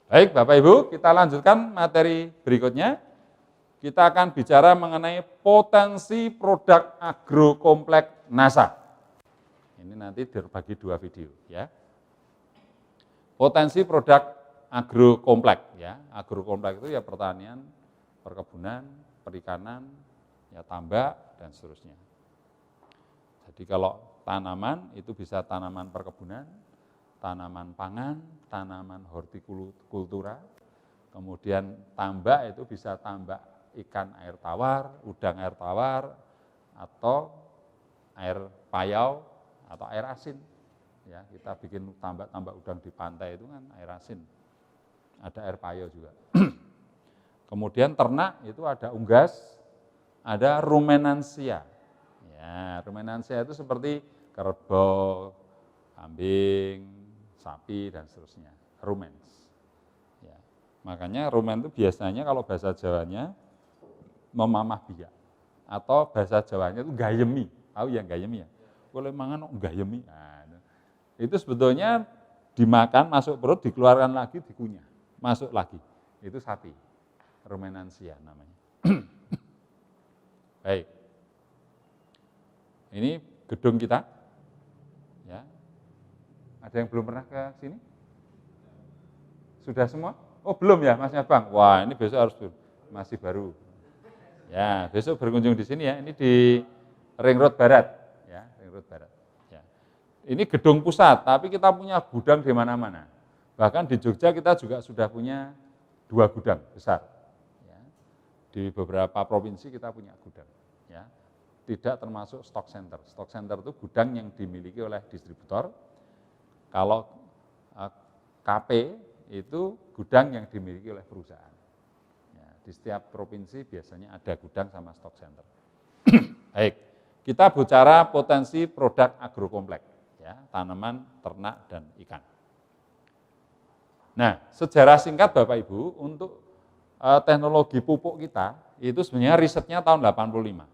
Baik, Bapak Ibu, kita lanjutkan materi berikutnya. Kita akan bicara mengenai potensi produk agrokompleks NASA. Ini nanti terbagi 2 video ya. Potensi produk agrokompleks ya. Agrokompleks itu ya pertanian, perkebunan, perikanan, ya tambak dan seterusnya. Jadi kalau tanaman itu bisa tanaman perkebunan, tanaman pangan, tanaman hortikultura, kemudian tambak itu bisa tambak ikan air tawar, udang air tawar, atau air payau, atau air asin. Ya, kita bikin tambak udang di pantai itu kan air asin. Ada air payau juga. Kemudian ternak itu ada unggas, ada rumenansia. Ya, rumenansia itu seperti kerbau, kambing, sapi dan seterusnya. Rumens. Ya. Makanya rumen itu biasanya kalau bahasa Jawanya memamah biak, atau bahasa Jawanya itu gayemi. Tahu ya gayemi ya? Boleh mangan gayemi. Nah, itu sebetulnya dimakan, masuk perut, dikeluarkan lagi, dikunyah. Masuk lagi. Itu sapi. Rumenansia namanya. Baik. Ini gedung kita. Ya. Ada yang belum pernah ke sini? Sudah semua? Oh, belum ya, Mas Bang. Wah, ini besok harus masih baru. Ya, besok berkunjung di sini ya. Ini di Ring Road Barat, ya, Ring Road Barat. Ya. Ini gedung pusat, tapi kita punya gudang di mana-mana. Bahkan di Jogja kita juga sudah punya 2 gudang besar. Ya. Di beberapa provinsi kita punya gudang. Ya. Tidak termasuk stock center. Stock center itu gudang yang dimiliki oleh distributor. Kalau KP itu gudang yang dimiliki oleh perusahaan. Di setiap provinsi biasanya ada gudang sama stock center. Baik, kita bicara potensi produk agrokompleks, ya, tanaman, ternak, dan ikan. Nah, sejarah singkat Bapak Ibu, untuk teknologi pupuk kita, itu sebenarnya risetnya tahun 85,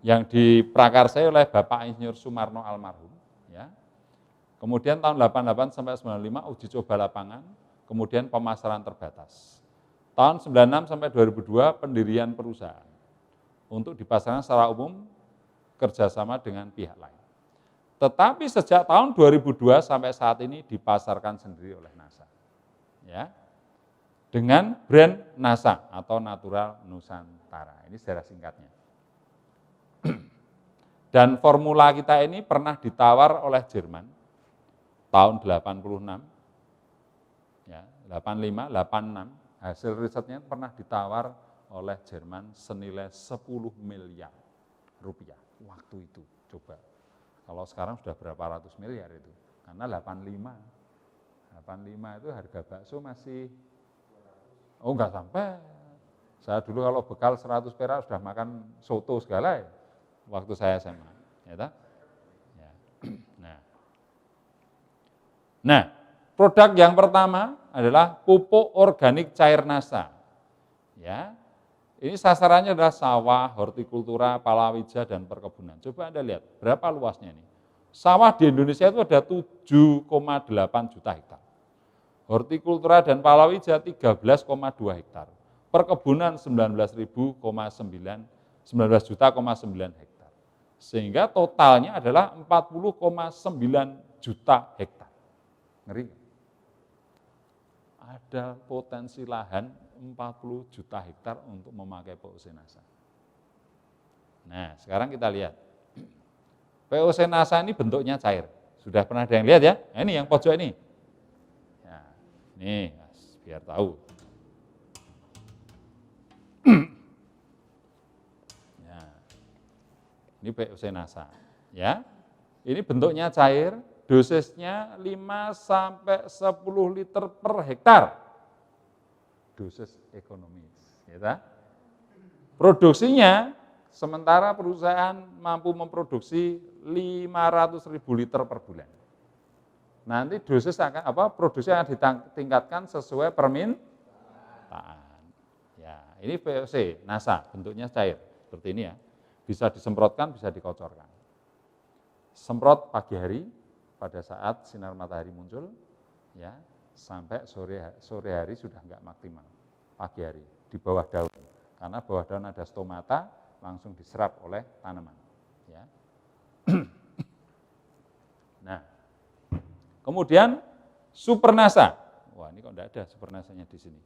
yang diprakarsai oleh Bapak Insinyur Sumarno almarhum. Ya. Kemudian tahun 88 sampai 95 uji coba lapangan, kemudian pemasaran terbatas. Tahun 96 sampai 2002 pendirian perusahaan untuk dipasarkan secara umum kerjasama dengan pihak lain. Tetapi sejak tahun 2002 sampai saat ini dipasarkan sendiri oleh NASA. Ya, dengan brand NASA atau Natural Nusantara. Ini sejarah singkatnya. Dan formula kita ini pernah ditawar oleh Jerman tahun 86, ya, 85, 86. Hasil risetnya pernah ditawar oleh Jerman senilai 10 miliar rupiah waktu itu. Coba, kalau sekarang sudah berapa ratus miliar itu, karena 85 itu harga bakso masih, oh enggak sampai. Saya dulu kalau bekal 100 perak sudah makan soto segala ya, waktu saya SMA. Ya, ya. Nah, produk yang pertama adalah pupuk organik cair NASA. Ya, ini sasarannya adalah sawah, hortikultura, palawija, dan perkebunan. Coba Anda lihat, berapa luasnya ini? Sawah di Indonesia itu ada 7,8 juta hektar. Hortikultura dan palawija 13,2 hektar. Perkebunan 19 juta,9 hektar. Sehingga totalnya adalah 40,9 juta hektar. Ngeri. Ada potensi lahan 40 juta hektar untuk memakai POC NASA. Nah, sekarang kita lihat. POC NASA ini bentuknya cair. Sudah pernah ada yang lihat ya? Nah, ini yang pojok ini. Nah, nih, biar tahu. Nah, ini POC NASA. Ya, ini bentuknya cair. Dosisnya 5 sampai 10 liter per hektar. Dosis ekonomis. Ya. Produksinya, sementara perusahaan mampu memproduksi 500.000 liter per bulan. Nanti dosis produksi akan ditingkatkan sesuai permintaan. Ya, ini VOC NASA, bentuknya cair seperti ini ya. Bisa disemprotkan, bisa dikocorkan. Semprot pagi hari pada saat sinar matahari muncul, ya. sampai sore hari sudah enggak maksimal, pagi hari di bawah daun. Karena bawah daun ada stomata, langsung diserap oleh tanaman. Ya. Nah, kemudian supernasa. Wah, ini kok enggak ada supernasanya di sini.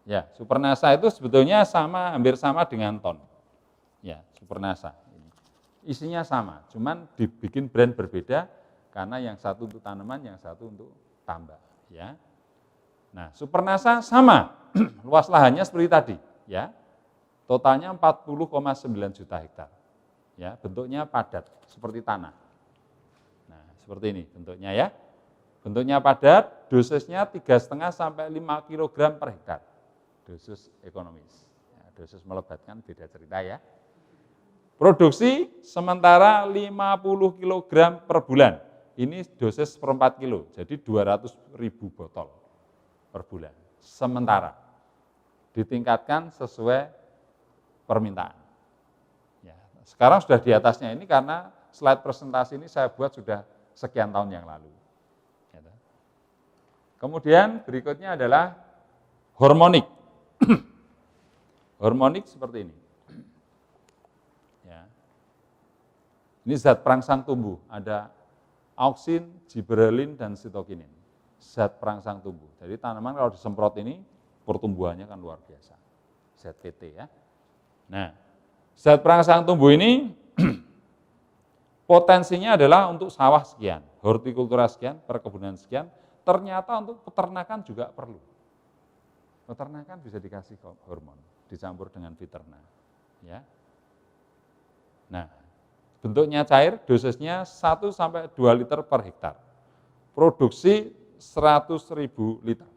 Ya, supernasa itu sebetulnya hampir sama dengan ton. Ya, supernasa. Isinya sama, cuman dibikin brand berbeda karena yang satu untuk tanaman, yang satu untuk tambak. Ya. Nah, supernasa sama, luas lahannya seperti tadi. Ya, totalnya 40,9 juta hektar. Ya, bentuknya padat seperti tanah. Nah, seperti ini bentuknya ya. Bentuknya padat, dosisnya 3,5 sampai 5 kg per hektar. Dosis ekonomis. Ya, dosis melebatkan beda cerita ya. Produksi sementara 50 kg per bulan. Ini dosis per 4 kilo, jadi 200.000 botol per bulan. Sementara ditingkatkan sesuai permintaan. Ya, sekarang sudah di atasnya ini karena slide presentasi ini saya buat sudah sekian tahun yang lalu. Kemudian berikutnya adalah hormonik. Hormonik seperti ini. Ya. Ini zat perangsang tumbuh, ada auksin, giberelin, dan sitokinin. Zat perangsang tumbuh. Jadi tanaman kalau disemprot ini, pertumbuhannya kan luar biasa. ZPT ya. Nah, zat perangsang tumbuh ini potensinya adalah untuk sawah sekian, hortikultura sekian, perkebunan sekian, ternyata untuk peternakan juga perlu. Peternakan bisa dikasih hormon, dicampur dengan Viterna. Ya. Nah, bentuknya cair, dosisnya 1 sampai 2 liter per hektar. Produksi 100.000 liter.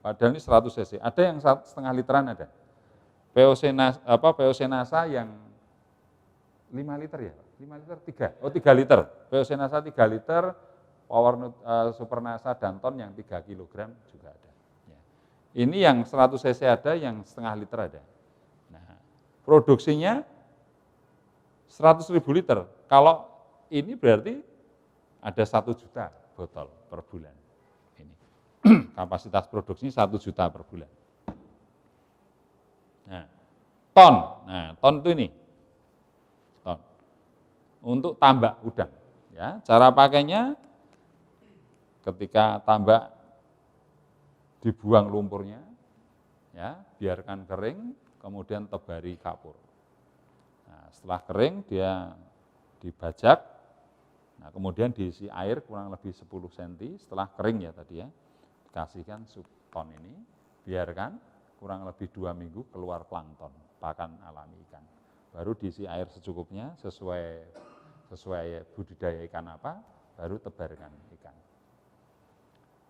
Padahal ini 100 cc. Ada yang setengah literan ada. POC Nasa yang 5 liter ya? 5 liter 3. Oh 3 liter. POC Nasa 3 liter, Supernasa dan ton yang 3 kg juga ada. Ya. Ini yang 100 cc ada, yang setengah liter ada. Nah, produksinya 100.000 liter. Kalau ini berarti ada 1 juta botol per bulan. Ini kapasitas produksinya 1 juta per bulan. Nah, ton itu ini. Ton. Untuk tambak udang. Ya, cara pakainya ketika tambak dibuang lumpurnya, ya, biarkan kering, kemudian tebari kapur. Nah, setelah kering dia dibajak, nah, kemudian diisi air kurang lebih 10 cm, setelah kering ya tadi ya, kasihkan ton ini, biarkan kurang lebih 2 minggu keluar plankton, pakan alami ikan. Baru diisi air secukupnya sesuai budidaya ikan apa, baru tebarkan ikan.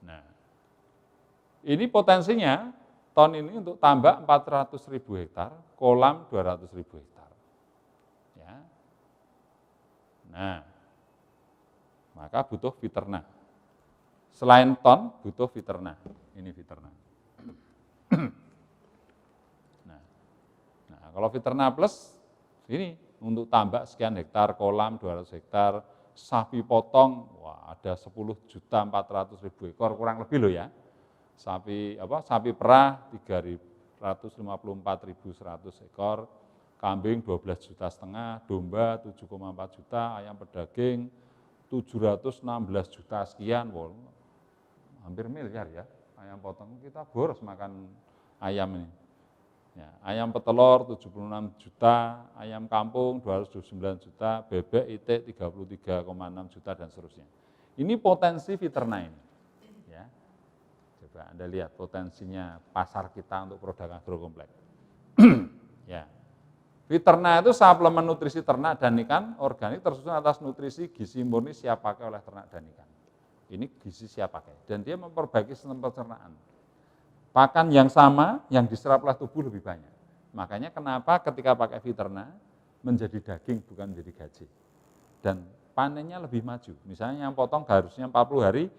Nah, ini potensinya ton ini untuk tambak 400.000 hektar, kolam 200.000 hektar. Ya. Nah, maka butuh Viterna. Selain ton, butuh Viterna. Ini Viterna. Nah, kalau Viterna Plus, ini untuk tambak sekian hektar, kolam 200 hektar, sapi potong, wah ada 10.400.000 ekor kurang lebih loh ya. Sapi perah 354.100 ekor, kambing 12,5 juta, domba 7,4 juta, ayam pedaging 716 juta sekian, wow, hampir miliar ya ayam potong. Kita boros makan ayam ini. Ya, ayam petelur 76 juta, ayam kampung 229 juta, bebek itik 33,6 juta dan seterusnya. Ini potensi Viterna ini. Ya. Coba Anda lihat potensinya pasar kita untuk produk agrokompleks. Ya. Viterna itu suplemen nutrisi ternak dan ikan organik tersusun atas nutrisi gizi murni siap pakai oleh ternak dan ikan. Ini gizi siap pakai dan dia memperbaiki sistem pencernaan. Pakan yang sama, yang diserap oleh tubuh lebih banyak. Makanya kenapa ketika pakai Viterna, menjadi daging bukan menjadi gaji. Dan panennya lebih maju. Misalnya yang potong harusnya 40 hari,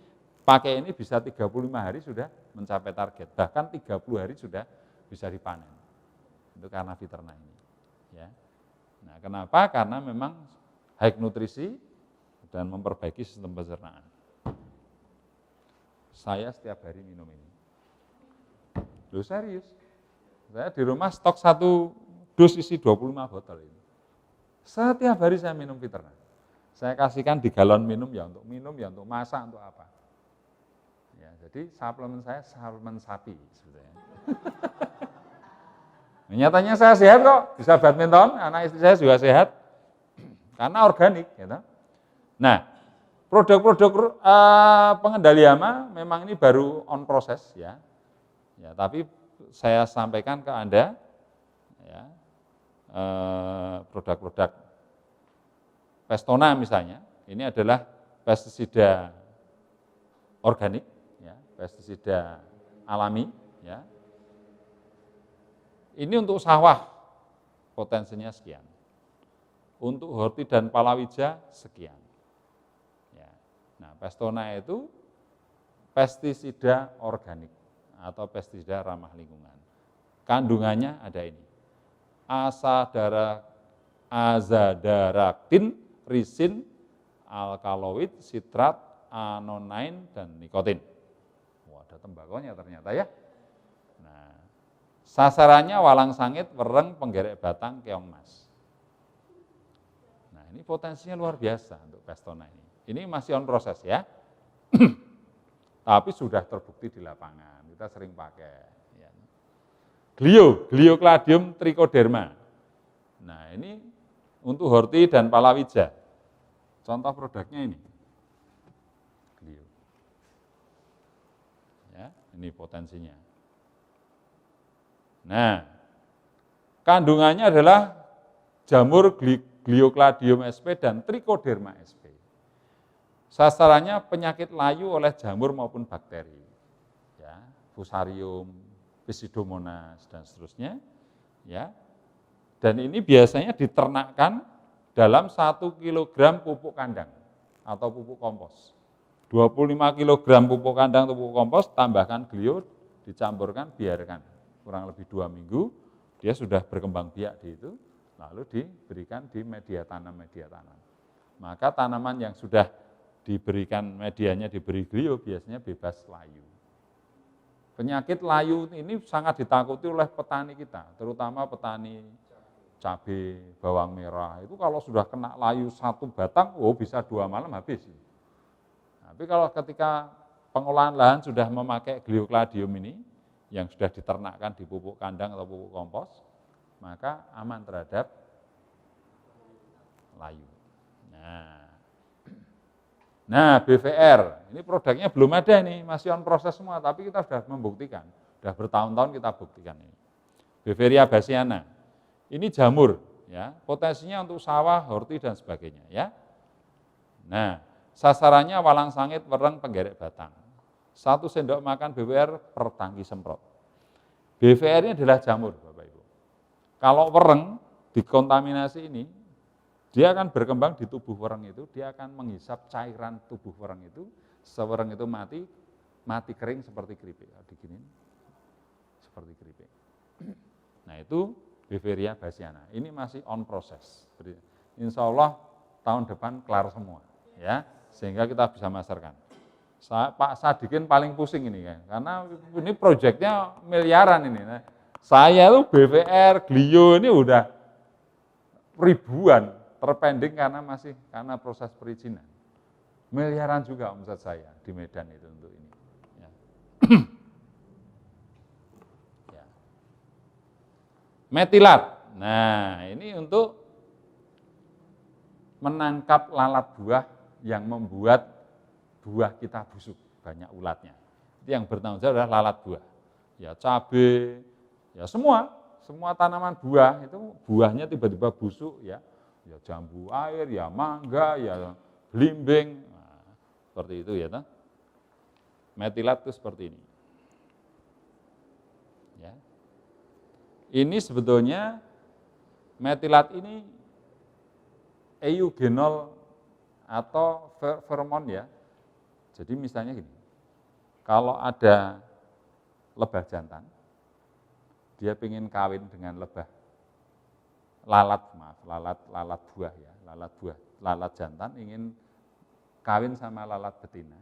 pakai ini bisa 35 hari sudah mencapai target. Bahkan 30 hari sudah bisa dipanen. Itu karena Viterna ini. Ya. Nah, kenapa? Karena memang high nutrisi dan memperbaiki sistem pencernaan. Saya setiap hari minum ini. Loh serius. Saya di rumah stok 1 dus isi 25 botol ini. Setiap hari saya minum Fiterna. Saya kasihkan di galon minum, ya untuk masak, untuk apa. Ya, jadi suplemen saya suplemen sapi sebetulnya. Nyatanya saya sehat kok, bisa badminton, anak istri saya juga sehat, karena organik. Gitu. Nah, produk-produk pengendali hama memang ini baru on proses ya. Ya, tapi saya sampaikan ke Anda ya, produk-produk Pestona misalnya, ini adalah pestisida organik, ya, pestisida alami. Ya. Ini untuk sawah potensinya sekian, untuk horti dan palawija sekian. Ya. Nah, Pestona itu pestisida organik atau pestisida ramah lingkungan. Kandungannya ada ini, azadaraktin, risin, alkaloid, sitrat, anonain, dan nikotin. Wah, ada tembakonya ternyata ya. Nah, sasarannya walang sangit, wereng, penggerek batang, keong mas. Nah, ini potensinya luar biasa untuk Pestona ini. Ini masih on proses ya. Tapi sudah terbukti di lapangan, kita sering pakai. Ya. Gliocladium trichoderma. Nah, ini untuk horti dan palawija. Contoh produknya ini. Glio. Ya, ini potensinya. Nah, kandungannya adalah jamur Gliocladium sp dan Trichoderma sp. Sasarannya penyakit layu oleh jamur maupun bakteri. Ya, Fusarium, Pseudomonas dan seterusnya. Ya. Dan ini biasanya diternakkan dalam 1 kg pupuk kandang atau pupuk kompos. 25 kg pupuk kandang atau pupuk kompos, tambahkan glio, dicampurkan, biarkan. Kurang lebih 2 minggu, dia sudah berkembang biak di itu, lalu diberikan di media tanam. Maka tanaman yang sudah diberikan medianya, diberi glio, biasanya bebas layu. Penyakit layu ini sangat ditakuti oleh petani kita, terutama petani cabai, bawang merah, itu kalau sudah kena layu 1 batang, bisa 2 malam habis. Tapi kalau ketika pengolahan lahan sudah memakai Gliocladium ini, yang sudah diternakkan di pupuk kandang atau pupuk kompos, maka aman terhadap layu. Nah, BVR, ini produknya belum ada nih, masih on proses semua, tapi kita sudah membuktikan, sudah bertahun-tahun kita buktikan ini. Beveria bassiana. Ini jamur, ya, potensinya untuk sawah, horti dan sebagainya, ya. Nah, sasarannya walang sangit, wereng, penggerek batang. 1 sendok makan BVR per tangki semprot. BVR ini adalah jamur, Bapak Ibu. Kalau wereng dikontaminasi ini, dia akan berkembang di tubuh wereng itu, dia akan menghisap cairan tubuh wereng itu, sewereng itu mati kering seperti keripik, diginin, seperti keripik. Nah, itu Beveria bassiana. Ini masih on proses. Insya Allah tahun depan kelar semua, ya, sehingga kita bisa masarkan. Pak Sadikin paling pusing ini kan, karena ini proyeknya miliaran ini. Nah, saya tuh BVR, Glio ini udah ribuan, terpending karena proses perizinan. Miliaran juga omset saya di Medan itu untuk ini. Ya. Metilat. Nah, ini untuk menangkap lalat buah yang membuat buah kita busuk, banyak ulatnya. Itu yang bertanggung jawab adalah lalat buah. Ya cabai, ya semua tanaman buah itu buahnya tiba-tiba busuk ya. Ya jambu air, ya mangga, ya belimbing. Nah, seperti itu ya. Metilat itu seperti ini. Ya. Ini sebetulnya metilat ini eugenol atau feromon ya. Jadi misalnya gini, kalau ada lebah jantan, dia ingin kawin dengan lalat buah ya, lalat jantan ingin kawin sama lalat betina,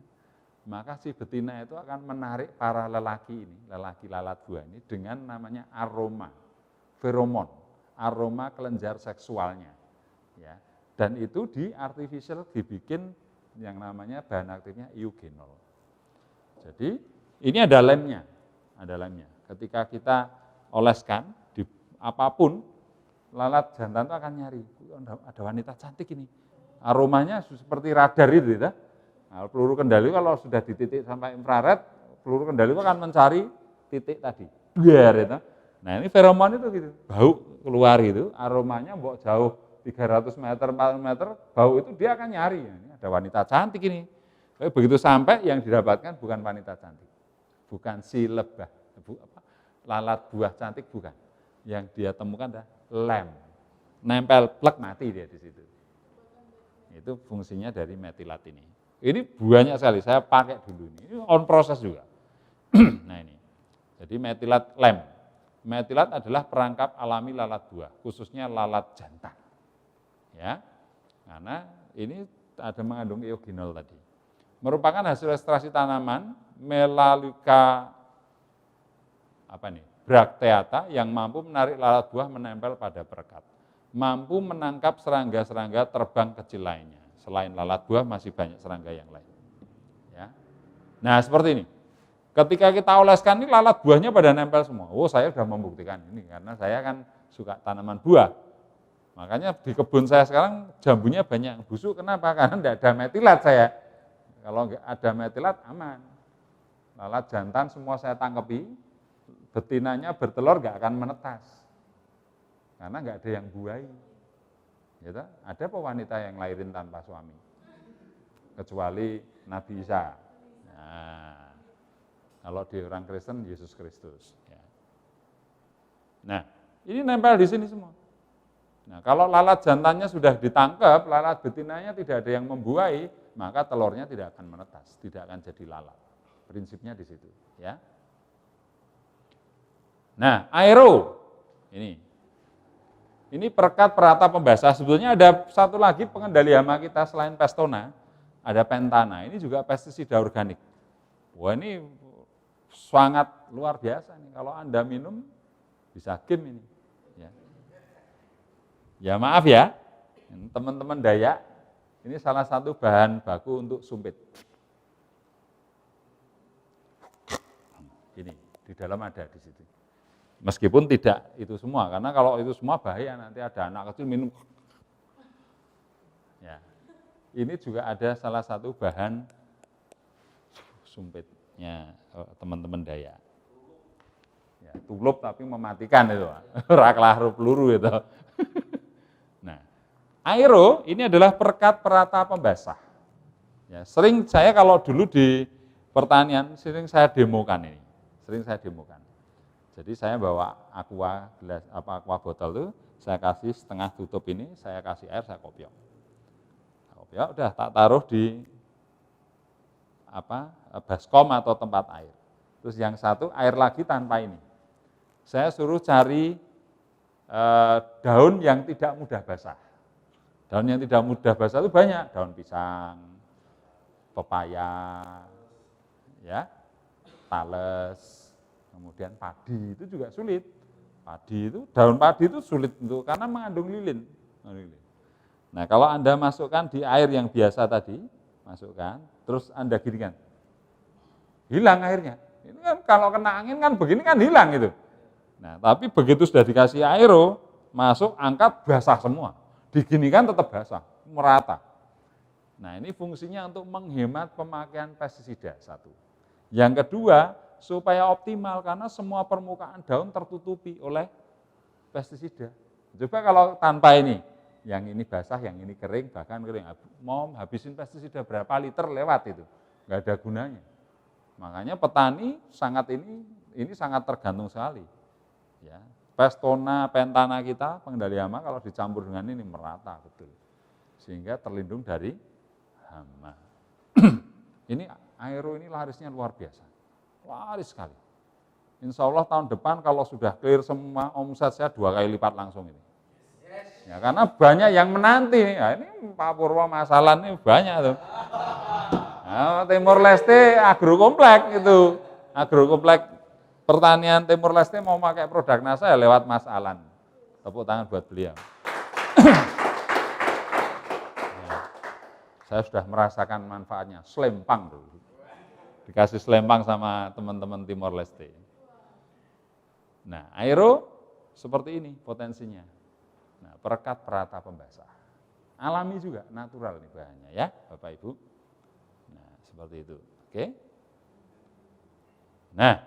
maka si betina itu akan menarik para lelaki ini, lelaki lalat buah ini dengan namanya aroma, feromon, aroma kelenjar seksualnya. Ya. Dan itu di artificial dibikin yang namanya bahan aktifnya eugenol. Jadi ini ada lemnya, Ketika kita oleskan di apapun, lalat jantan itu akan nyari, ada wanita cantik ini. Aromanya seperti radar itu ya. Nah, peluru kendali kalau sudah di titik sampai infrared, peluru kendali itu akan mencari titik tadi. Biar itu. Nah, ini feromon itu gitu. Bau keluar itu, aromanya mbok jauh 300 meter, 400 meter, bau itu dia akan nyari. Ini ada wanita cantik ini. Tapi begitu sampai yang didapatkan bukan wanita cantik. Bukan si lebah, lalat buah cantik bukan. Yang dia temukan adalah lem. Nempel plek mati dia di situ. Itu fungsinya dari metilat ini. Ini banyak sekali, saya pakai dulu ini on proses juga. Nah ini, jadi metilat lem. Metilat adalah perangkap alami lalat buah, khususnya lalat jantan. Ya, karena ini ada mengandung eugenol tadi. Merupakan hasil ekstraksi tanaman Melaleuca bracteata yang mampu menarik lalat buah menempel pada perekat. Mampu menangkap serangga-serangga terbang kecil lainnya. Selain lalat buah masih banyak serangga yang lain. Ya. Nah seperti ini. Ketika kita oleskan ini lalat buahnya pada nempel semua. Oh saya sudah membuktikan ini karena saya kan suka tanaman buah. Makanya di kebun saya sekarang jambunya banyak yang busuk. Kenapa? Karena tidak ada metilat saya. Kalau nggak ada metilat aman. Lalat jantan semua saya tangkepi. Betinanya bertelur nggak akan menetas. Karena nggak ada yang buai. Gitu? Ada apa wanita yang lahirin tanpa suami? Kecuali Nabi Isa. Nah, kalau di orang Kristen, Yesus Kristus. Ya. Nah, ini nempel di sini semua. Nah, kalau lalat jantannya sudah ditangkap, lalat betinanya tidak ada yang membuai, maka telurnya tidak akan menetas, tidak akan jadi lalat. Prinsipnya di situ. Ya. Nah, aero ini perekat perata pembasah. Sebetulnya ada satu lagi pengendali hama kita selain Pestona, ada Pentana. Ini juga pestisida organik. Wah ini sangat luar biasa nih. Kalau Anda minum bisa game ini. Ya maaf ya, teman-teman Dayak, ini salah satu bahan baku untuk sumpit. Ini di dalam ada di situ. Meskipun tidak itu semua, karena kalau itu semua bahaya, nanti ada anak kecil minum. Ya, ini juga ada salah satu bahan sumpitnya teman-teman Dayak. Ya, tulup tapi mematikan itu, raklah peluru itu. Nah, aero ini adalah perekat perata pembasah. Ya, sering saya kalau dulu di pertanian sering saya demokan ini, Jadi saya bawa aqua botol itu, saya kasih setengah tutup ini, saya kasih air, saya kopiok. Udah tak taruh di baskom atau tempat air. Terus yang satu air lagi tanpa ini. Saya suruh cari daun yang tidak mudah basah. Daun yang tidak mudah basah itu banyak, daun pisang, pepaya, ya, tales. Kemudian padi itu juga sulit. Daun padi itu sulit untuk karena mengandung lilin. Nah, kalau Anda masukkan di air yang biasa tadi, terus Anda ginikan. Hilang airnya. Ini kan kalau kena angin kan begini kan hilang gitu. Nah, tapi begitu sudah dikasih aero, masuk angkat basah semua. Diginikan tetap basah, merata. Nah, ini fungsinya untuk menghemat pemakaian pestisida satu. Yang kedua, supaya optimal karena semua permukaan daun tertutupi oleh pestisida. Coba kalau tanpa ini, yang ini basah, yang ini kering, bahkan kering, mau habisin pestisida berapa liter lewat itu, nggak ada gunanya. Makanya petani ini sangat tergantung sekali. Ya, Pestona, Pentana kita pengendali hama kalau dicampur dengan ini merata betul, sehingga terlindung dari hama. Ini aero ini larisnya luar biasa. Laris sekali. Insya Allah tahun depan kalau sudah clear semua omset saya 2 kali lipat langsung ini. Ya, karena banyak yang menanti. Ya, ini Pak Purwo masalah ini banyak tuh. Nah, Timor Leste agrokomplek itu. Agrokomplek pertanian Timor Leste mau pakai produk NASA ya lewat Mas Alan. Tepuk tangan buat beliau. Saya sudah merasakan manfaatnya, selempang dulu. Dikasih selempang sama teman-teman Timor Leste. Nah, aero seperti ini potensinya. Nah, perekat perata pembasah. Alami juga, natural nih bahannya ya, Bapak Ibu. Nah, seperti itu. Oke. Nah,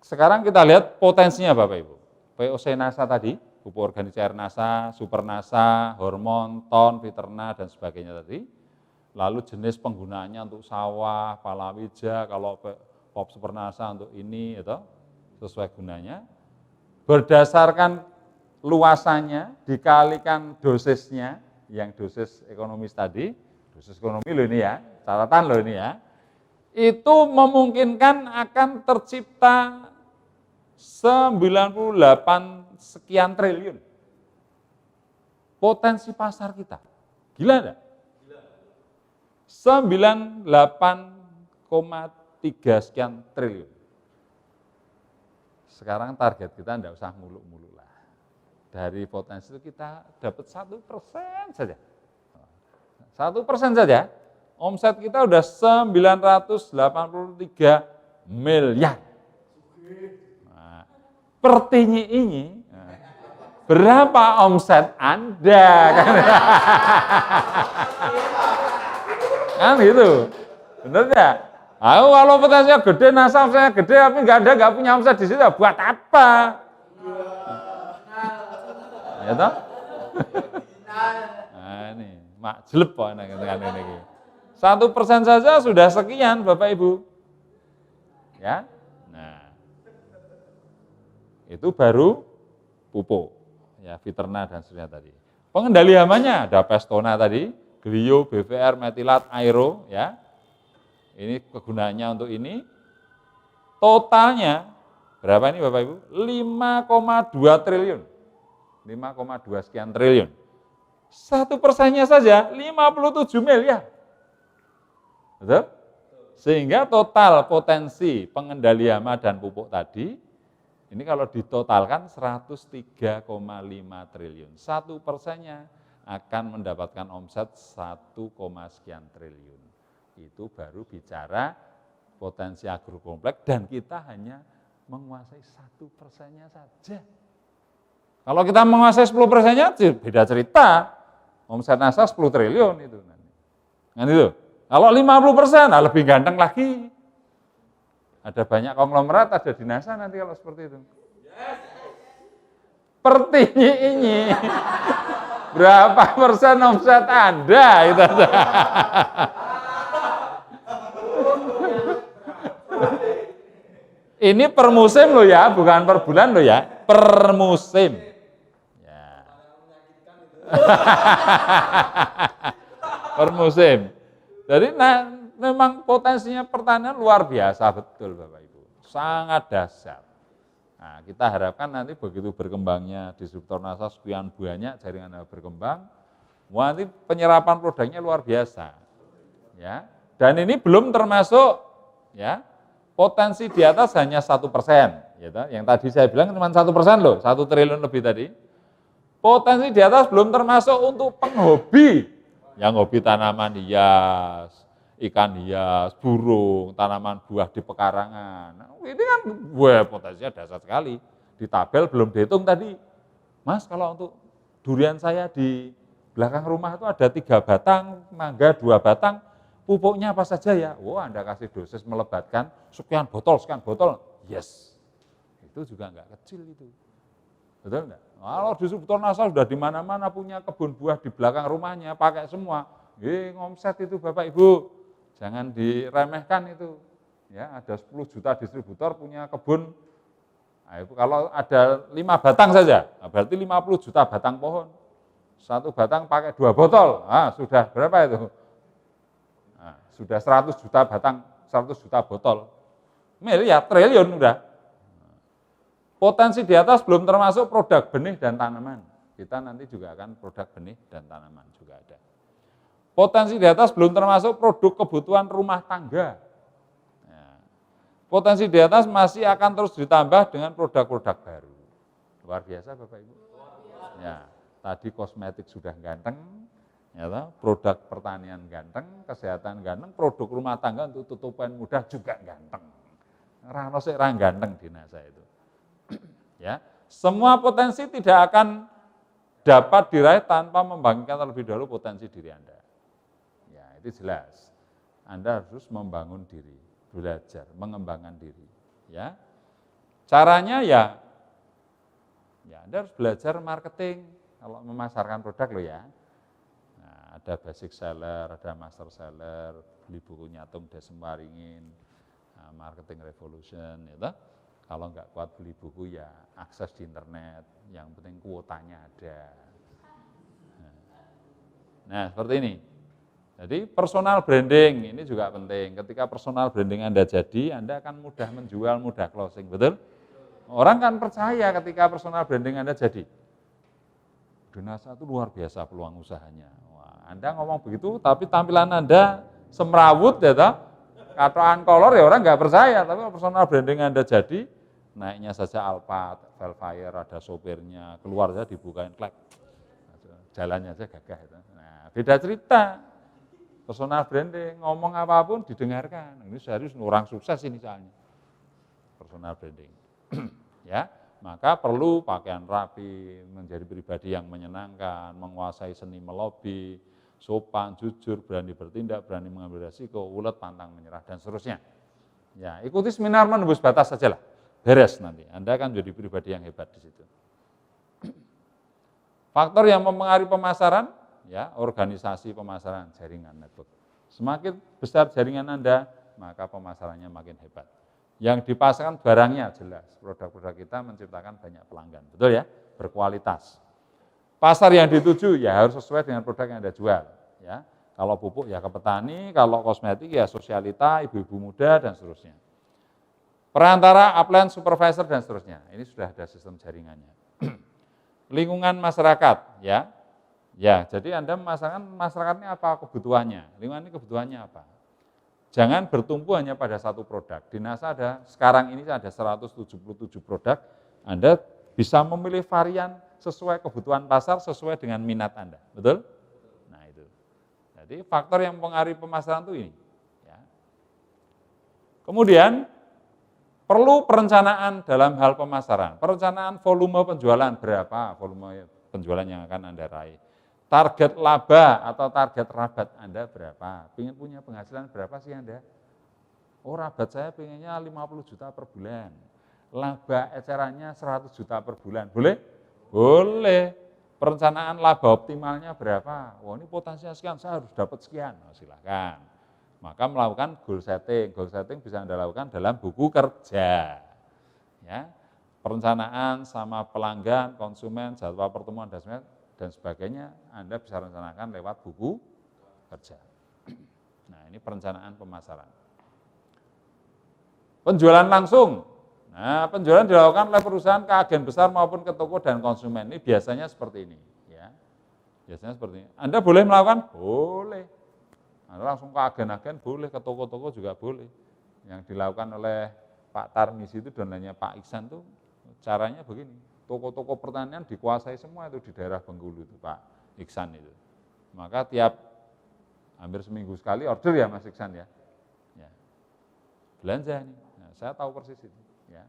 sekarang kita lihat potensinya Bapak Ibu. POC NASA tadi, pupuk organik cair NASA, super NASA, hormon, ton, fiterna, dan sebagainya tadi. Lalu jenis penggunaannya untuk sawah, palawija, kalau pop super NASA untuk ini, itu sesuai gunanya. Berdasarkan luasannya, dikalikan dosisnya, yang dosis ekonomis tadi, dosis ekonomi loh ini ya, catatan loh ini ya, itu memungkinkan akan tercipta 98 sekian triliun. Potensi pasar kita. Gila enggak? 98,3 sekian triliun. Sekarang target kita enggak usah muluk-muluk lah. Dari potensi itu kita dapat 1% saja. 1% saja. Omset kita udah 983 miliar. Pertinyi ini, berapa omset Anda? Kan gitu, bener ya? Aku kalau potensinya gede, NASA omsetnya gede, tapi nggak punya omset di situ, buat apa? Ya toh? Nah ini, mak jelep kok ini. 1% saja sudah sekian, Bapak Ibu. Ya. Itu baru pupuk, ya fiterna dan seterusnya tadi. Pengendali hamanya ada Pestona tadi, Glio, BVR, metilat, aero, ya. Ini kegunaannya untuk ini. Totalnya berapa ini Bapak Ibu? 5,2 triliun. 5,2 sekian triliun. 1%-nya saja 57 miliar. Betul? Sehingga total potensi pengendali hama dan pupuk tadi ini kalau ditotalkan 103,5 triliun. 1%-nya akan mendapatkan omset 1, sekian triliun. Itu baru bicara potensi agrokompleks dan kita hanya menguasai 1%-nya saja. Kalau kita menguasai 10%-nya beda cerita. Omset NASA 10 triliun itu. Kan itu. Kalau 50%, nah lebih ganteng lagi. Ada banyak konglomerat, ada di NASA nanti kalau seperti itu. Pertinyi ini, berapa persen omset Anda? Gitu. Ini per musim loh ya, bukan per bulan loh ya, per musim. Ya. Per musim. Jadi memang potensinya pertanian luar biasa betul Bapak Ibu, sangat dahsyat. Nah, kita harapkan nanti begitu berkembangnya distributor NASA sekian banyak jaringan berkembang, nanti penyerapan produknya luar biasa. Ya, dan ini belum termasuk ya potensi di atas hanya 1%. Ya, yang tadi saya bilang cuma 1% loh, 1 triliun lebih tadi. Potensi di atas belum termasuk untuk penghobi, yang hobi tanaman hias, ikan hias, burung, tanaman buah di pekarangan. Nah, ini kan potensinya dasar sekali. Di tabel belum dihitung tadi. Mas, kalau untuk durian saya di belakang rumah itu ada 3 batang, mangga 2 batang, pupuknya apa saja ya? Wah, Anda kasih dosis melebatkan sekian botol. Yes. Itu juga enggak kecil itu. Betul enggak? Kalau distributor NASA sudah di mana-mana punya kebun buah di belakang rumahnya, pakai semua. Ngomset itu Bapak Ibu. Jangan diremehkan itu. Ya, ada 10 juta distributor punya kebun. Nah, kalau ada 5 batang saja, berarti 50 juta batang pohon. 1 batang pakai 2 botol. Nah, sudah berapa itu? Nah, sudah 100 juta batang, 100 juta botol. Miliar, triliun udah. Potensi di atas belum termasuk produk benih dan tanaman. Kita nanti juga akan produk benih dan tanaman juga ada. Potensi di atas belum termasuk produk kebutuhan rumah tangga. Nah, potensi di atas masih akan terus ditambah dengan produk-produk baru. Luar biasa Bapak Ibu. Ya, tadi kosmetik sudah ganteng, ya, produk pertanian ganteng, kesehatan ganteng, produk rumah tangga untuk tutupan mudah juga ganteng. Rano sik ra ganteng di NASA itu. Ya, semua potensi tidak akan dapat diraih tanpa membangkitkan terlebih dahulu potensi diri Anda. Ya, itu jelas. Anda harus membangun diri, belajar, mengembangkan diri. Ya, caranya ya Anda harus belajar marketing kalau memasarkan produk loh ya. Nah, ada basic seller, ada master seller, beli bukunya Tung Desem Waringin, Marketing Revolution, gitu. Kalau nggak kuat beli buku ya akses di internet, yang penting kuotanya ada. Nah, seperti ini. Jadi personal branding ini juga penting. Ketika personal branding Anda jadi, Anda akan mudah menjual, mudah closing, betul? Orang kan percaya ketika personal branding Anda jadi. Dinasa itu luar biasa peluang usahanya. Wah, Anda ngomong begitu, tapi tampilan Anda semrawut ya toh, katoan kolor ya orang nggak percaya. Tapi kalau personal branding Anda jadi, naiknya saja Alphard, Velfire, ada sopirnya, keluar saja dibukain klek, jalannya aja gagah. Itu. Nah, beda cerita. Personal branding, ngomong apapun didengarkan. Ini serius orang sukses ini soalnya. Personal branding. Ya, maka perlu pakaian rapi, menjadi pribadi yang menyenangkan, menguasai seni melobi, sopan, jujur, berani bertindak, berani mengambil resiko, ulet, pantang menyerah, dan seterusnya. Ya, ikuti seminar menembus batas sajalah. Beres nanti. Anda akan menjadi pribadi yang hebat di situ. Faktor yang mempengaruhi pemasaran, ya, organisasi pemasaran, jaringan network. Semakin besar jaringan Anda, maka pemasarannya makin hebat. Yang dipasarkan barangnya jelas, produk-produk kita menciptakan banyak pelanggan, betul ya, berkualitas. Pasar yang dituju ya harus sesuai dengan produk yang Anda jual. Ya, kalau pupuk ya ke petani, kalau kosmetik ya sosialita, ibu-ibu muda dan seterusnya. Perantara, upline, supervisor dan seterusnya. Ini sudah ada sistem jaringannya. Lingkungan masyarakat, ya. Ya, jadi Anda memasarkan masyarakatnya apa kebutuhannya, lingkungan ini kebutuhannya apa. Jangan bertumpu hanya pada satu produk. Di NASA sekarang ini ada 177 produk, Anda bisa memilih varian sesuai kebutuhan pasar, sesuai dengan minat Anda, betul? Nah itu. Jadi faktor yang mempengaruhi pemasaran itu ini. Ya. Kemudian, perlu perencanaan dalam hal pemasaran. Perencanaan volume penjualan, berapa volume penjualan yang akan Anda raih. Target laba atau target rabat Anda berapa? Pengen punya penghasilan berapa sih Anda? Oh, rabat saya pengennya 50 juta per bulan. Laba ecerannya 100 juta per bulan. Boleh? Boleh. Perencanaan laba optimalnya berapa? Wah, ini potensinya sekian, saya harus dapat sekian. Nah, silakan. Maka melakukan goal setting. Goal setting bisa Anda lakukan dalam buku kerja. Ya. Perencanaan sama pelanggan, konsumen, jadwal pertemuan, dan sebagainya, Anda bisa rencanakan lewat buku kerja. Nah, ini perencanaan pemasaran. Penjualan langsung. Nah, penjualan dilakukan oleh perusahaan ke agen besar maupun ke toko dan konsumen. Ini biasanya seperti ini. Ya. Biasanya seperti ini. Anda boleh melakukan? Boleh. Anda langsung ke agen-agen boleh, ke toko-toko juga boleh. Yang dilakukan oleh Pak Tarmis itu dan lainnya Pak Iksan itu caranya begini. Toko-toko pertanian dikuasai semua itu di daerah Bengkulu itu Pak Iksan itu. Maka hampir seminggu sekali order ya Mas Iksan ya. Ya. Belanja nih. Nah, saya tahu persis itu. Ya.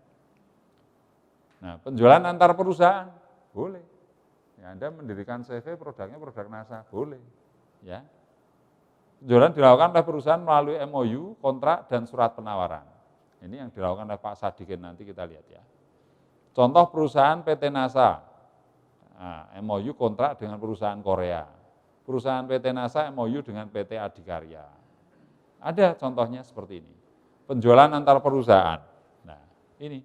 Nah, penjualan antar perusahaan boleh. Ya, Anda mendirikan CV produknya produk NASA boleh. Ya. Penjualan dilakukan oleh perusahaan melalui MOU, kontrak dan surat penawaran. Ini yang dilakukan oleh Pak Sadikin nanti kita lihat ya. Contoh perusahaan PT NASA, nah, MOU kontrak dengan perusahaan Korea. Perusahaan PT NASA MOU dengan PT Adikarya. Ada contohnya seperti ini. Penjualan antar perusahaan. Nah, ini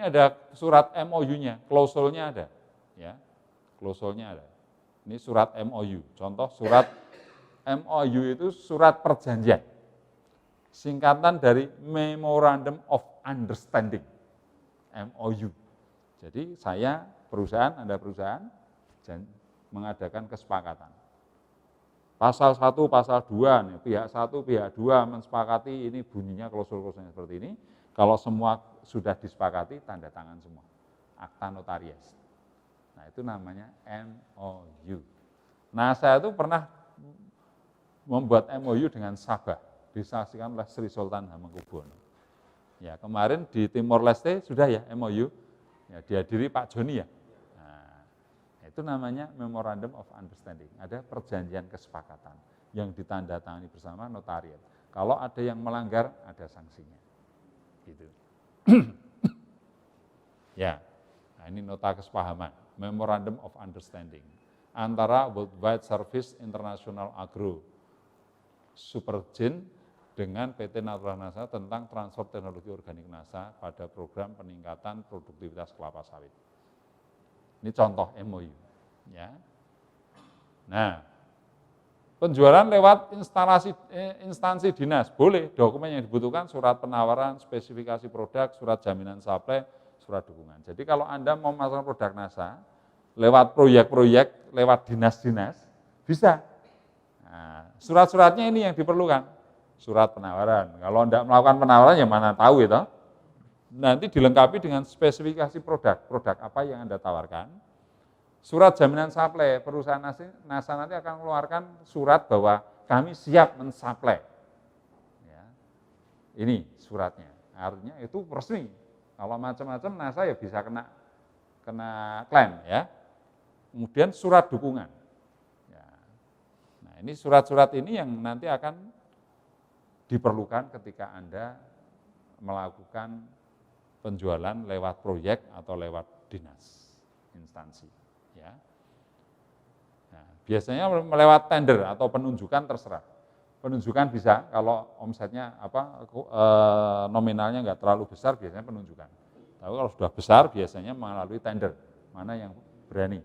ada surat MOU-nya, klausulnya ada. Ya, klausulnya ada. Ini surat MOU. Contoh surat MOU itu surat perjanjian. Singkatan dari Memorandum of Understanding. MOU. Jadi saya perusahaan, Anda perusahaan, mengadakan kesepakatan. Pasal 1, pasal 2, nih, pihak 1, pihak 2 mensepakati ini bunyinya klausul-klausulnya seperti ini. Kalau semua sudah disepakati, tanda tangan semua. Akta notaris. Nah, itu namanya MOU. Nah, saya itu pernah membuat MOU dengan Sabah, disaksikan oleh Sri Sultan Hamengkubuwono. Ya, kemarin di Timor Leste sudah ya MOU, ya, dihadiri Pak Joni ya. Itu namanya Memorandum of Understanding, ada perjanjian kesepakatan yang ditandatangani bersama notariat. Kalau ada yang melanggar, ada sanksinya. Gitu. Ya, nah ini nota kesepahaman, Memorandum of Understanding antara Worldwide Service International Agro Supergin dengan PT Natural NASA tentang transfer teknologi organik NASA pada program peningkatan produktivitas kelapa sawit. Ini contoh MOU. Ya. Nah, penjualan lewat instansi dinas boleh, dokumen yang dibutuhkan surat penawaran, spesifikasi produk, surat jaminan supply, surat dukungan. Jadi kalau Anda mau memasarkan produk NASA lewat proyek-proyek, lewat dinas-dinas, bisa. Nah, surat-suratnya ini yang diperlukan, surat penawaran. Kalau Anda melakukan penawaran, ya mana tahu itu. Nanti dilengkapi dengan spesifikasi produk apa yang Anda tawarkan. Surat jaminan supply, perusahaan NASA nanti akan mengeluarkan surat bahwa kami siap mensuplai. Ya. Ini suratnya, artinya itu resmi. Kalau macam-macam NASA ya bisa kena klaim ya. Kemudian surat dukungan. Ya. Nah, ini surat-surat ini yang nanti akan diperlukan ketika Anda melakukan penjualan lewat proyek atau lewat dinas, instansi. Ya. Nah, biasanya melewat tender atau penunjukan terserah. Penunjukan bisa kalau omsetnya nominalnya nggak terlalu besar, biasanya penunjukan. Tapi kalau sudah besar biasanya melalui tender. Mana yang berani?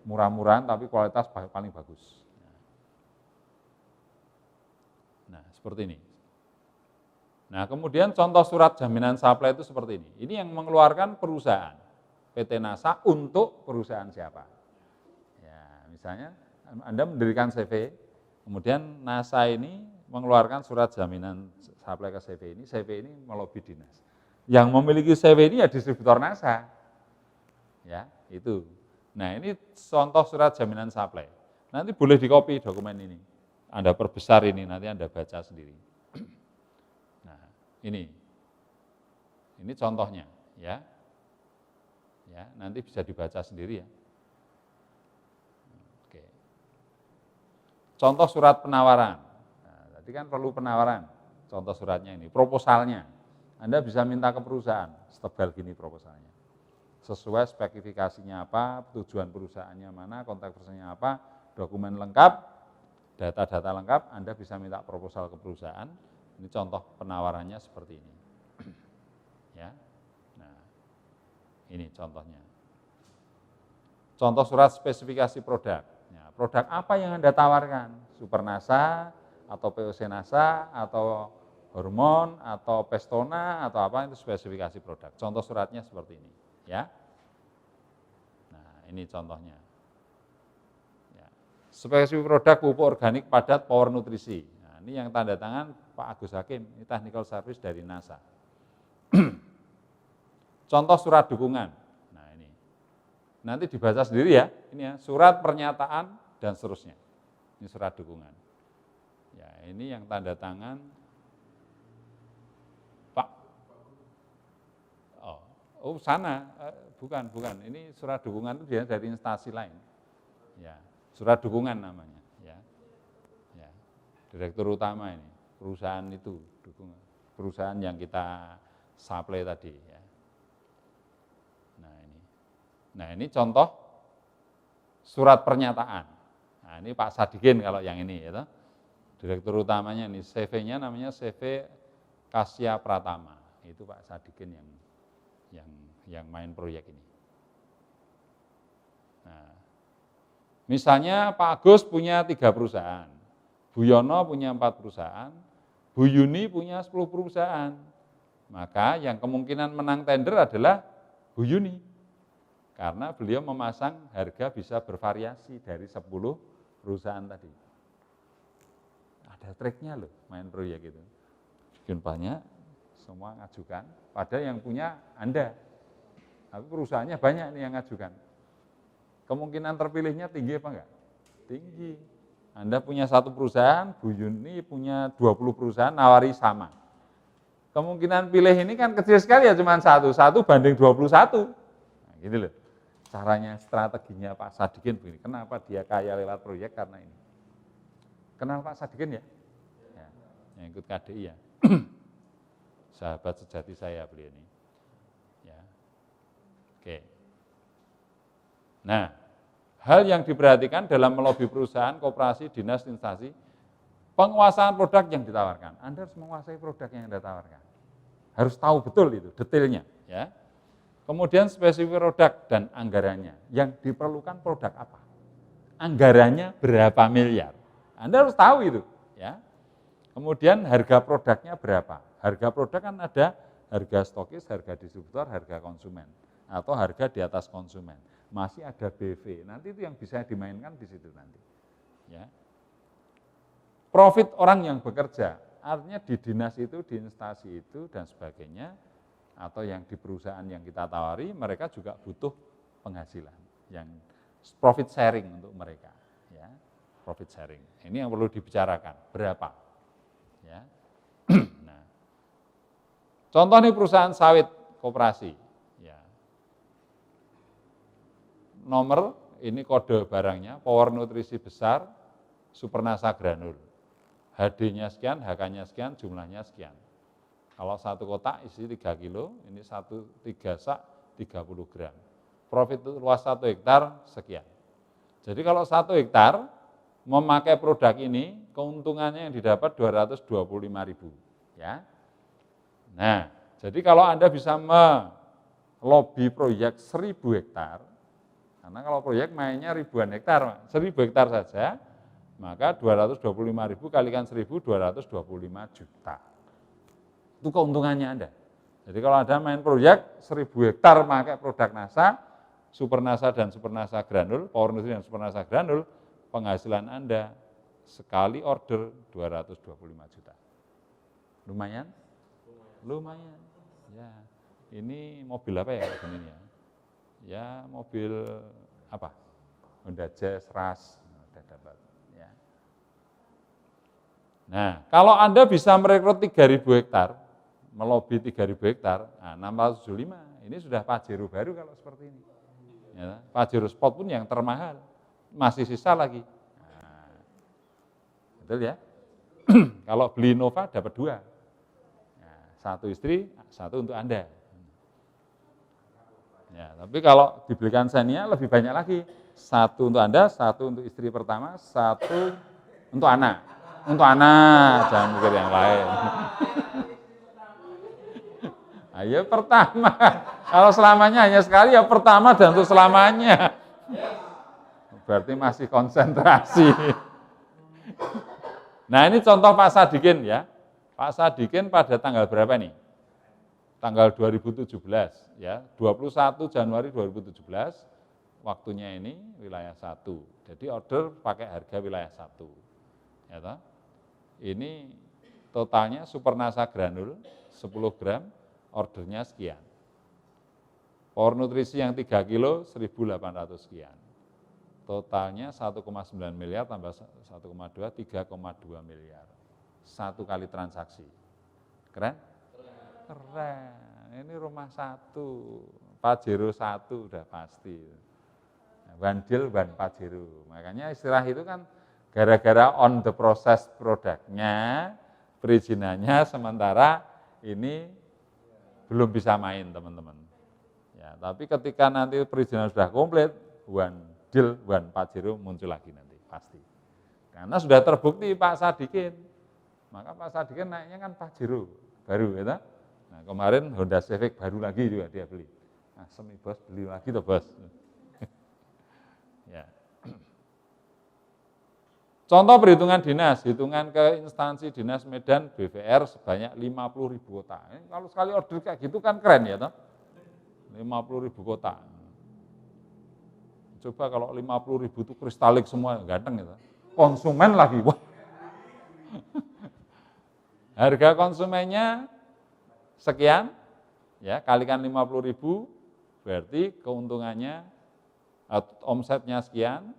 Murah-murahan tapi kualitas paling bagus. Nah, seperti ini. Nah, kemudian contoh surat jaminan supply itu seperti ini. Ini yang mengeluarkan perusahaan. PT NASA untuk perusahaan siapa? Ya, misalnya Anda mendirikan CV, kemudian NASA ini mengeluarkan surat jaminan supply ke CV ini melobi dinas. Yang memiliki CV ini ya distributor NASA. Ya, itu. Nah, ini contoh surat jaminan supply. Nanti boleh dikopi dokumen ini. Anda perbesar ini, nanti Anda baca sendiri. Nah, ini contohnya, ya. Ya, nanti bisa dibaca sendiri ya. Oke. Contoh surat penawaran. Nah, tadi kan perlu penawaran. Contoh suratnya ini, proposalnya. Anda bisa minta ke perusahaan, setebal gini proposalnya. Sesuai spesifikasinya apa, tujuan perusahaannya mana, kontak personnya apa, dokumen lengkap, data-data lengkap, Anda bisa minta proposal ke perusahaan. Ini contoh penawarannya seperti ini. Ya. Ini contohnya. Contoh surat spesifikasi produk. Ya, produk apa yang Anda tawarkan? Super NASA, atau POC NASA, atau hormon, atau pestona, atau apa, itu spesifikasi produk. Contoh suratnya seperti ini. Ya. Nah, ini contohnya. Ya. Spesifikasi produk pupuk organik padat power nutrisi. Nah, ini yang tanda tangan Pak Agus Hakim, ini technical service dari NASA. Contoh surat dukungan. Nah, ini. Nanti dibaca sendiri ya. Ini ya, surat pernyataan dan seterusnya. Ini surat dukungan. Ya, ini yang tanda tangan Pak. Oh, sana. Bukan. Ini surat dukungan itu biasanya dari instansi lain. Ya, surat dukungan namanya, ya. Ya. Direktur utama ini, perusahaan itu dukungan. Perusahaan yang kita supply tadi, ya. Nah, ini contoh surat pernyataan. Nah, ini Pak Sadikin kalau yang ini, ya. Direktur utamanya ini, CV-nya namanya CV Kasya Pratama. Itu Pak Sadikin yang main proyek ini. Nah, misalnya Pak Agus punya 3 perusahaan, Bu Yono punya 4 perusahaan, Bu Yuni punya 10 perusahaan. Maka yang kemungkinan menang tender adalah Bu Yuni. Karena beliau memasang harga bisa bervariasi dari 10 perusahaan tadi. Ada triknya loh main proyek itu. Bikin banyak, semua ngajukan. Padahal yang punya Anda. Tapi perusahaannya banyak nih yang ngajukan. Kemungkinan terpilihnya tinggi apa enggak? Tinggi. Anda punya satu perusahaan, Bu Yuni punya 20 perusahaan, nawari sama. Kemungkinan pilih ini kan kecil sekali ya, cuma satu banding 21. Nah, gitu loh. Caranya, strateginya Pak Sadikin begini. Kenapa dia kaya lewat proyek? Karena ini. Kenal Pak Sadikin ya? Ya, yang ikut KDI ya. Sahabat sejati saya beliau ini. Ya. Oke. Nah, hal yang diperhatikan dalam melobi perusahaan, koperasi, dinas, instansi, penguasaan produk yang ditawarkan. Anda harus menguasai produk yang Anda tawarkan. Harus tahu betul itu, detailnya. Ya. Kemudian spesifik produk dan anggarannya. Yang diperlukan produk apa? Anggarannya berapa miliar? Anda harus tahu itu. Ya. Kemudian harga produknya berapa? Harga produk kan ada harga stokis, harga distributor, harga konsumen. Atau harga di atas konsumen. Masih ada BV. Nanti itu yang bisa dimainkan di situ nanti. Ya. Profit orang yang bekerja, artinya di dinas itu, di instansi itu, dan sebagainya, atau yang di perusahaan yang kita tawari, mereka juga butuh penghasilan, yang profit sharing untuk mereka. Ya. Profit sharing, ini yang perlu dibicarakan, berapa. Ya. Nah. Contoh nih perusahaan sawit koperasi. Ya. Nomor, ini kode barangnya, Power Nutrisi besar, Supernasa Granul. HD-nya sekian, HK-nya sekian, jumlahnya sekian. Kalau satu kotak isi 3 kilo, ini 3 sak 30 gram. Profit luas 1 hektar sekian. Jadi kalau 1 hektar memakai produk ini, keuntungannya yang didapat 225.000. Ya. Nah, jadi kalau Anda bisa melobi proyek 1.000 hektar, karena kalau proyek mainnya ribuan hektar, 1.000 hektar saja, maka 225.000 kalikan 1.000, 225 juta. Itu keuntungannya Anda. Jadi kalau Anda main proyek 1.000 hektar pakai produk NASA, Supernasa dan Supernasa Granul, Power Nutri dan Supernasa Granul, penghasilan Anda sekali order 225 juta. Lumayan? Lumayan. Ya. Ini mobil apa ya ini ya? Ya, mobil apa? Honda Jazz, Ras, udah dapat. Ya. Nah, kalau Anda bisa merekrut 3.000 hektar, melobi 3.000 hektar, nah 675, ini sudah Pajero baru kalau seperti ini. Ya, Pajero Sport pun yang termahal, masih sisa lagi. Nah, betul ya? Kalau beli Nova dapat 2. Nah, 1 istri, 1 untuk Anda. Ya, tapi kalau dibelikan Xenia lebih banyak lagi. 1 untuk Anda, 1 untuk istri pertama, 1 untuk anak. Untuk anak, jangan mikir yang lain. Ayo pertama. Kalau selamanya hanya sekali, ya pertama dan untuk selamanya. Berarti masih konsentrasi. Nah ini contoh Pak Sadikin ya. Pak Sadikin pada tanggal berapa nih? Tanggal 2017 ya, 21 Januari 2017, waktunya ini wilayah 1. Jadi order pakai harga wilayah 1. Ya toh? Ini totalnya Supernasa Granul 10 gram, ordernya sekian. Power Nutrisi yang 3 kilo 1.800 sekian. Totalnya 1,9 miliar tambah 1,2, 3,2 miliar. 1 kali transaksi. Keren? Keren. Ini rumah 1, Pajero 1 udah pasti. One deal, one Pajero. Makanya istilah itu kan gara-gara on the process produknya, perizinannya sementara ini belum bisa main teman-teman. Ya, tapi ketika nanti perizinan sudah komplit, one deal, one Pajero muncul lagi nanti pasti. Karena sudah terbukti Pak Sadikin, maka Pak Sadikin naiknya kan Pajero baru, gitu. Nah kemarin Honda Civic baru lagi juga dia beli. Nah semi bos beli lagi tuh bos. Ya. Contoh perhitungan dinas, hitungan ke instansi dinas Medan BVR sebanyak 50.000 kotak. Kalau sekali order kayak gitu kan keren ya toh? 50.000 kotak. Coba kalau 50.000 itu kristalik semua, ganteng gitu. Konsumen lagi, wah. Harga konsumennya sekian, ya kalikan 50.000, berarti keuntungannya, omsetnya sekian,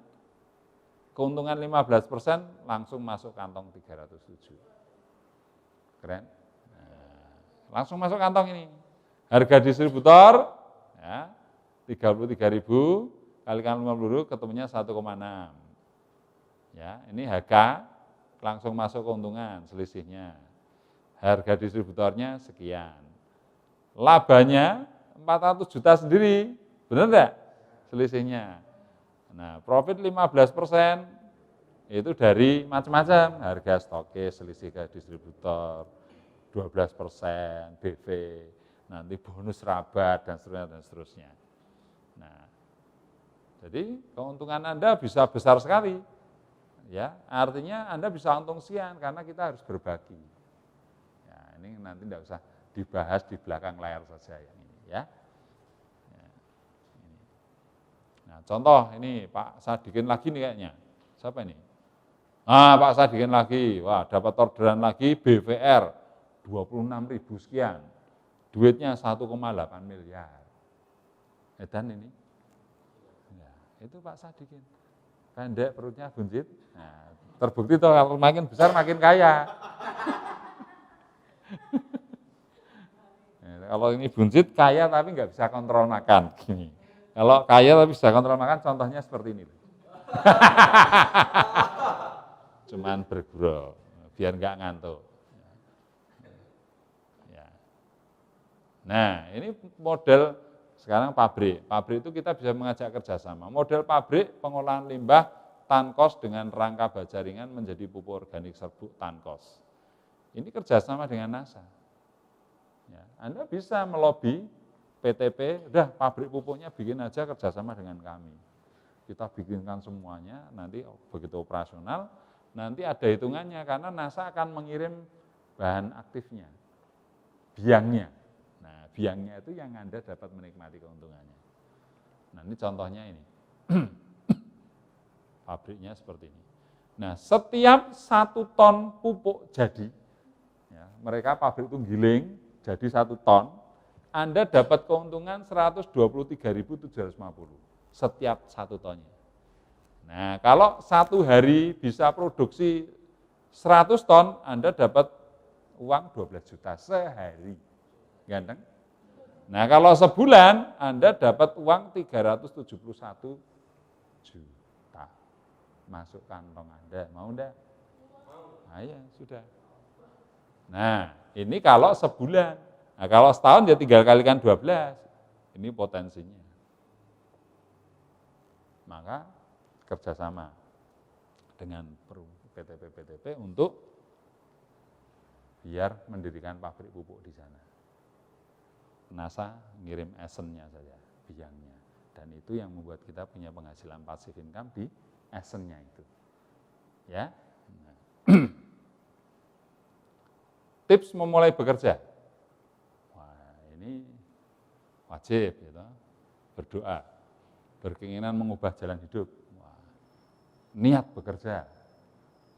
keuntungan 15% langsung masuk kantong 307. Keren? Nah, langsung masuk kantong ini. Harga distributor, ya, 33.000, kalikan 50.000, ketemunya 1,6. Ya, ini harga, langsung masuk keuntungan, selisihnya. Harga distributornya sekian. Labanya 400 juta sendiri, benar enggak? Selisihnya. Nah, profit 15% itu dari macam-macam, harga stokis, selisih ke distributor, 12%, BV, nanti bonus rabat, dan seterusnya, dan seterusnya. Nah, jadi keuntungan Anda bisa besar sekali. Ya, artinya Anda bisa untung siang, karena kita harus berbagi. Ya, ini nanti tidak usah dibahas di belakang layar saja yang ini, ya. Nah, contoh ini Pak Sadikin lagi nih kayaknya. Siapa ini? Pak Sadikin lagi. Wah, dapat orderan lagi BVR 26.000 sekian. Duitnya 1,8 miliar. Edan ini. Ya, itu Pak Sadikin. Pendek perutnya buncit. Nah, terbukti toh kalau makin besar makin kaya. Kalau ini buncit kaya tapi nggak bisa kontrol makan. Gini. Kalau kaya tapi bisa kontrol makan, contohnya seperti ini. Cuman bergurau, biar nggak ngantuk. Ya. Nah, ini model sekarang pabrik. Pabrik itu kita bisa mengajak kerjasama. Model pabrik pengolahan limbah Tankos dengan rangka baja ringan menjadi pupuk organik serbuk Tankos. Ini kerjasama dengan NASA. Ya, Anda bisa melobi PTP, udah pabrik pupuknya bikin aja kerjasama dengan kami. Kita bikinkan semuanya, nanti begitu operasional, nanti ada hitungannya, karena NASA akan mengirim bahan aktifnya, biangnya. Nah, biangnya itu yang Anda dapat menikmati keuntungannya. Nah, ini contohnya ini. Pabriknya seperti ini. Nah, setiap 1 ton pupuk jadi, ya, mereka pabrik itu giling, jadi 1 ton, Anda dapat keuntungan 123.750 setiap 1 tonnya. Nah, kalau 1 hari bisa produksi 100 ton, Anda dapat uang 12 juta sehari. Ganteng? Nah, kalau sebulan, Anda dapat uang 371 juta. Masuk kantong Anda, mau enggak? Nah, ya, sudah. Nah, ini kalau sebulan. Nah, kalau setahun ya tinggal kalikan 12. Ini potensinya. Maka kerjasama dengan PTP untuk biar mendirikan pabrik pupuk di sana. NASA ngirim esennya saja, biangnya. Dan itu yang membuat kita punya penghasilan passive income di esennya itu. Ya. Nah. Tips memulai bekerja. Wah, ini wajib, gitu. Berdoa, berkeinginan mengubah jalan hidup. Wah, niat bekerja,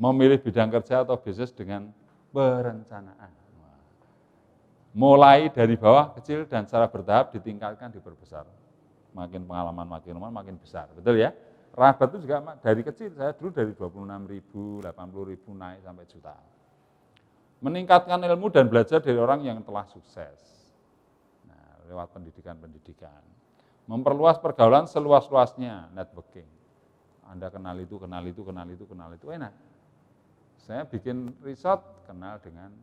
memilih bidang kerja atau bisnis dengan perencanaan. Wah. Mulai dari bawah kecil dan secara bertahap ditingkatkan, diperbesar. Makin pengalaman, makin besar. Betul ya? Rabat itu juga dari kecil, saya dulu dari 26.000, 80.000 naik sampai jutaan. Meningkatkan ilmu dan belajar dari orang yang telah sukses. Nah, lewat pendidikan. Memperluas pergaulan seluas-luasnya, networking. Anda kenal itu, enak. Saya bikin resort, kenal dengan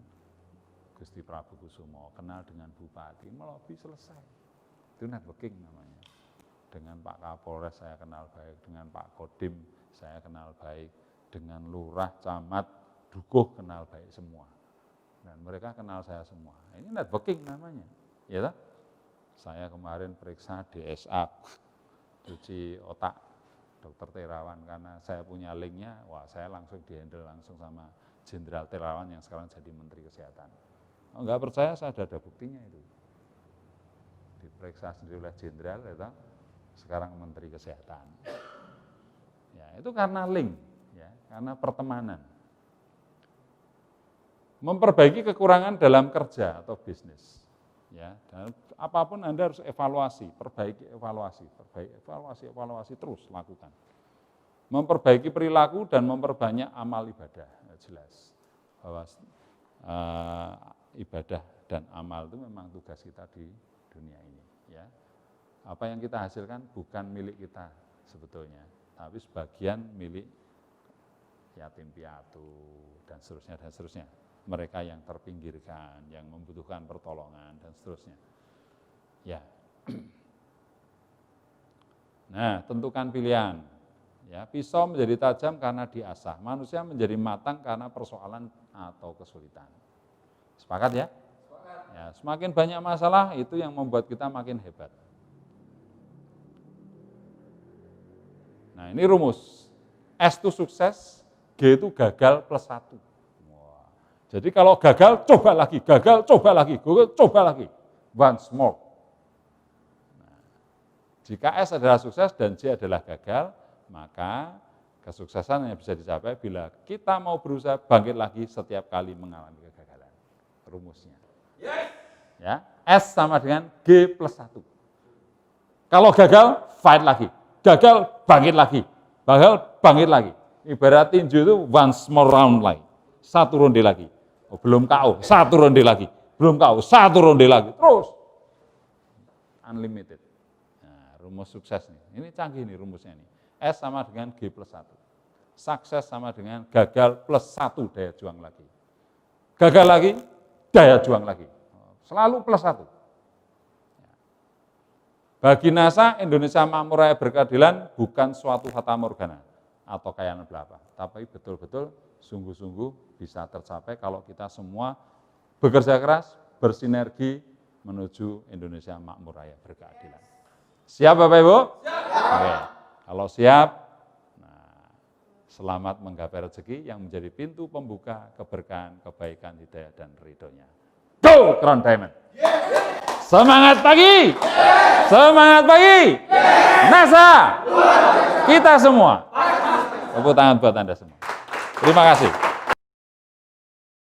Gusti Prabu Kusumo, kenal dengan Bupati, melobi selesai. Itu networking namanya. Dengan Pak Kapolres saya kenal baik, dengan Pak Kodim saya kenal baik, dengan Lurah, Camat, Dukuh kenal baik semua. Dan mereka kenal saya semua. Ini networking namanya. Ya toh? Saya kemarin periksa DSA, cuci otak Dokter Terawan, karena saya punya linknya, wah saya langsung dihandle langsung sama Jenderal Terawan yang sekarang jadi Menteri Kesehatan. Oh, enggak percaya, saya ada buktinya itu. Diperiksa sendiri oleh Jenderal, ya, sekarang Menteri Kesehatan. Ya, itu karena link, ya, karena pertemanan. memperbaiki kekurangan dalam kerja atau bisnis. Ya, dan apapun Anda harus evaluasi, perbaiki evaluasi terus lakukan. Memperbaiki perilaku dan memperbanyak amal ibadah, jelas bahwa ibadah dan amal itu memang tugas kita di dunia ini. Ya, apa yang kita hasilkan bukan milik kita sebetulnya, tapi sebagian milik yatim piatu dan seterusnya. Mereka yang terpinggirkan, yang membutuhkan pertolongan dan seterusnya. Ya. Nah, tentukan pilihan. Ya, pisau menjadi tajam karena diasah, manusia menjadi matang karena persoalan atau kesulitan. Sepakat ya? Sepakat. Ya, semakin banyak masalah itu yang membuat kita makin hebat. Nah, ini rumus. S itu sukses, G itu gagal plus 1. Wah. Jadi kalau gagal, coba lagi, coba lagi. Once more. Nah, jika S adalah sukses dan J adalah gagal, maka kesuksesan yang bisa dicapai bila kita mau berusaha bangkit lagi setiap kali mengalami kegagalan. Rumusnya. Ya, S sama dengan G plus 1. Kalau gagal, fight lagi. Gagal, bangkit lagi. Bangkit lagi. Ibarat tinju itu once more round lagi. Satu ronde lagi. Oh, belum KO, satu ronde lagi. Belum KO, satu ronde lagi. Terus. Unlimited. Nah, rumus sukses nih. Ini canggih nih rumusnya nih. S sama dengan G plus 1. Sukses sama dengan gagal plus 1 daya juang lagi. Gagal lagi, daya juang lagi. Selalu plus 1. Bagi NASA, Indonesia Makmur Raya Berkeadilan bukan suatu fata morgana atau kayaan belaka, tapi betul-betul sungguh-sungguh bisa tercapai kalau kita semua bekerja keras, bersinergi menuju Indonesia Makmur Raya Berkeadilan. Siap Bapak Ibu? Siap. Oke. Kalau siap, nah, selamat menggapai rezeki yang menjadi pintu pembuka keberkahan, kebaikan, hidayah, dan ridhonya. Go Crown Diamond! Semangat pagi! Semangat pagi! NASA! Kita semua! Tepuk tangan buat Anda semua. Terima kasih.